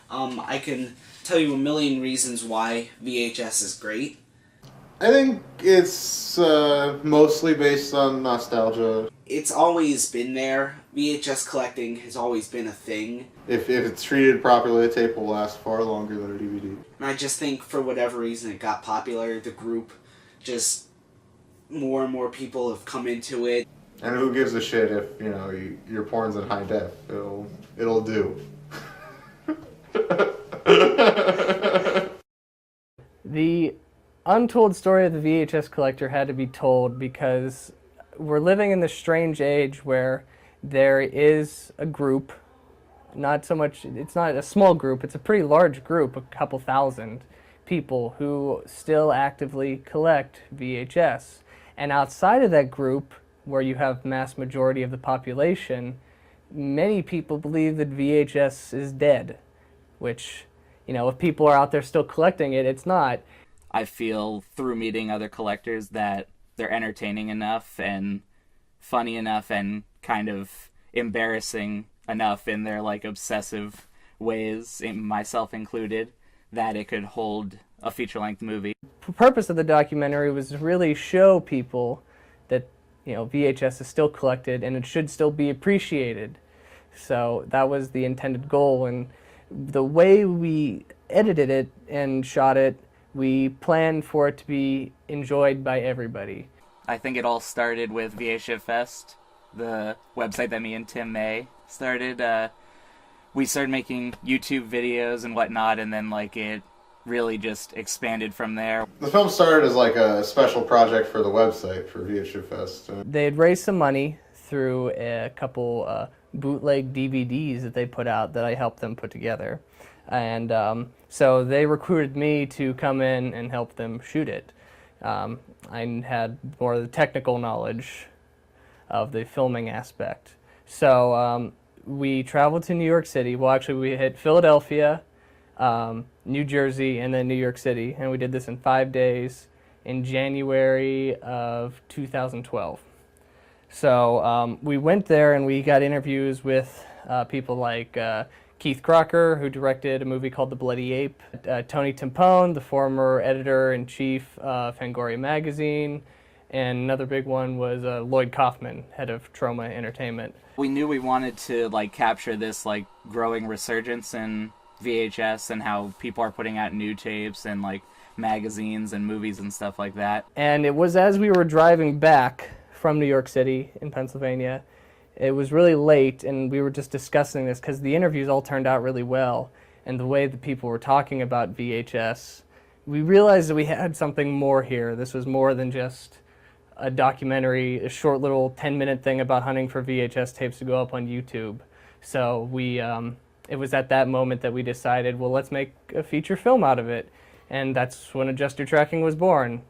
I can tell you a million reasons why VHS is great. I think it's mostly based on nostalgia. It's always been there. VHS collecting has always been a thing. If it's treated properly, the tape will last far longer than a DVD. And I just think for whatever reason it got popular. The group just more and more people have come into it. And who gives a shit if your porn's in high def? It'll do. The untold story of the VHS collector had to be told because we're living in this strange age where there is a group, not so much, it's not a small group, it's a pretty large group, a couple thousand people who still actively collect VHS. And outside of that group, where you have mass majority of the population, many people believe that VHS is dead, which, if people are out there still collecting it, it's not. I feel through meeting other collectors that they're entertaining enough and funny enough and kind of embarrassing enough in their obsessive ways, myself included, that it could hold a feature-length movie. The purpose of the documentary was to really show people that VHS is still collected and it should still be appreciated. So that was the intended goal, and the way we edited it and shot it, we planned for it to be enjoyed by everybody. I think it all started with VHS Fest, the website that me and Tim May started. We started making YouTube videos and whatnot, and then it really just expanded from there. The film started as a special project for the website for VHS Fest. They had raised some money through a couple bootleg DVDs that they put out that I helped them put together. And so they recruited me to come in and help them shoot it. I had more of the technical knowledge of the filming aspect. So we traveled to New York City. Well, actually, we hit Philadelphia, New Jersey, and then New York City. And we did this in 5 days in January of 2012. So we went there and we got interviews with people like Keith Crocker, who directed a movie called The Bloody Ape, Tony Timpone, the former editor-in-chief of Fangoria magazine, and another big one was Lloyd Kaufman, head of Troma Entertainment. We knew we wanted to capture this growing resurgence in VHS and how people are putting out new tapes and magazines and movies and stuff like that. And it was as we were driving back from New York City in Pennsylvania. It was really late, and we were just discussing this because the interviews all turned out really well, and the way that people were talking about VHS, we realized that we had something more here. This was more than just a documentary, a short little 10-minute thing about hunting for VHS tapes to go up on YouTube. So it was at that moment that we decided, well, let's make a feature film out of it, and that's when Adjust Your Tracking was born.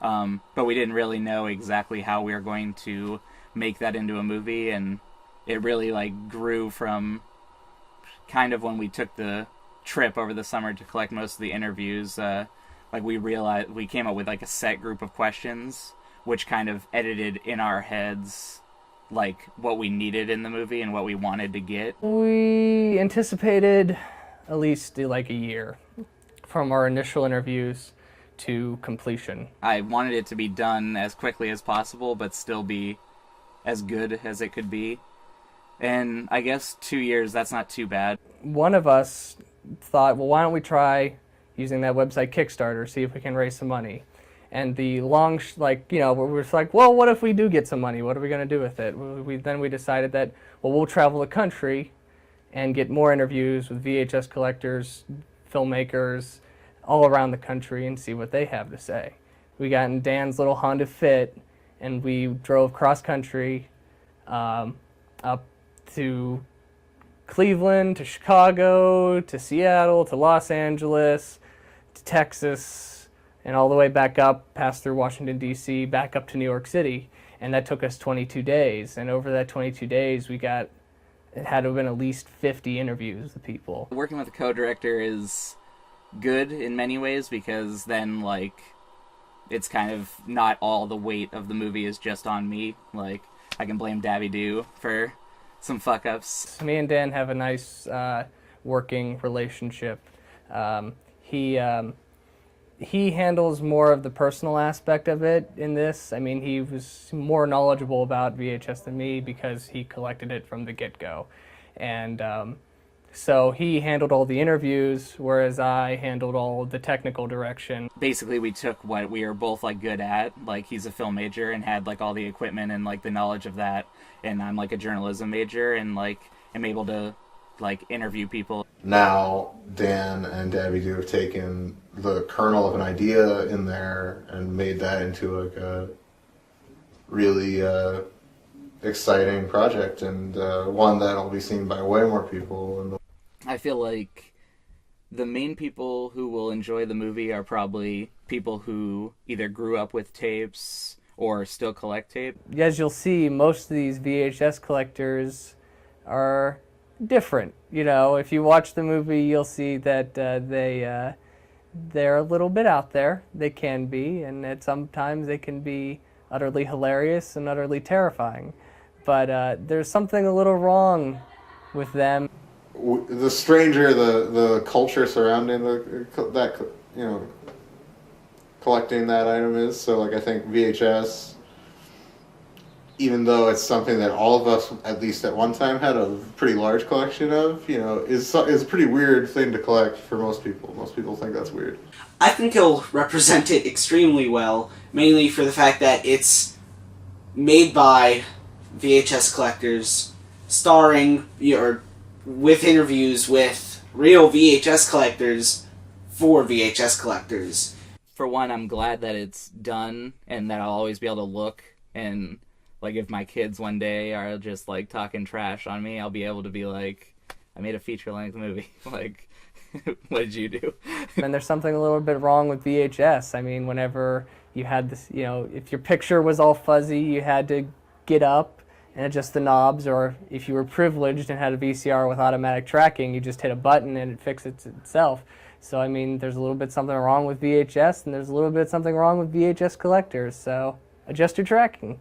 But we didn't really know exactly how we were going to make that into a movie, and it really grew from kind of when we took the trip over the summer to collect most of the interviews. We realized we came up with a set group of questions, which kind of edited in our heads what we needed in the movie and what we wanted to get. We anticipated at least a year from our initial interviews to completion. I wanted it to be done as quickly as possible, but still be as good as it could be. And I guess 2 years, that's not too bad. One of us thought, well, why don't we try using that website Kickstarter, see if we can raise some money. And the long, we're just well, what if we do get some money? What are we going to do with it? Then we decided that, well, we'll travel the country and get more interviews with VHS collectors, filmmakers, all around the country and see what they have to say. We got in Dan's little Honda Fit, and we drove cross-country up to Cleveland, to Chicago, to Seattle, to Los Angeles, to Texas, and all the way back up, past through Washington, D.C., back up to New York City. And that took us 22 days. And over that 22 days, it had to have been at least 50 interviews with people. Working with a co-director is good in many ways because then, it's kind of not all the weight of the movie is just on me. I can blame Davy Doo for some fuck-ups. Me and Dan have a nice working relationship. He handles more of the personal aspect of it in this. I mean, he was more knowledgeable about VHS than me because he collected it from the get-go. And so he handled all the interviews, whereas I handled all the technical direction. Basically, we took what we were both like good at. Like, he's a film major and had like all the equipment and like the knowledge of that, and I'm like a journalism major and like am able to like interview people. Now Dan and Debbie do have taken the kernel of an idea in there and made that into like a really exciting project, and one that'll be seen by way more people. And I feel like the main people who will enjoy the movie are probably people who either grew up with tapes or still collect tape. As you'll see, most of these VHS collectors are different. You know, if you watch the movie, you'll see that they're a little bit out there. They can be, and sometimes they can be utterly hilarious and utterly terrifying. But there's something a little wrong with them. the stranger the culture surrounding that collecting that item is. So like I think VHS, even though it's something that all of us at least at one time had a pretty large collection of, is a pretty weird thing to collect for most people. Most people think that's weird. I think he'll represent it extremely well, mainly for the fact that it's made by VHS collectors, starring or with interviews with real VHS collectors for VHS collectors. For one, I'm glad that it's done and that I'll always be able to look, and like if my kids one day are just like talking trash on me, I'll be able to be like, I made a feature-length movie. Like, what did you do? And there's something a little bit wrong with VHS. I mean, whenever you had this, if your picture was all fuzzy, you had to get up and adjust the knobs, or if you were privileged and had a VCR with automatic tracking, you just hit a button and it fixes itself. So, I mean, there's a little bit something wrong with VHS, and there's a little bit something wrong with VHS collectors, so adjust your tracking.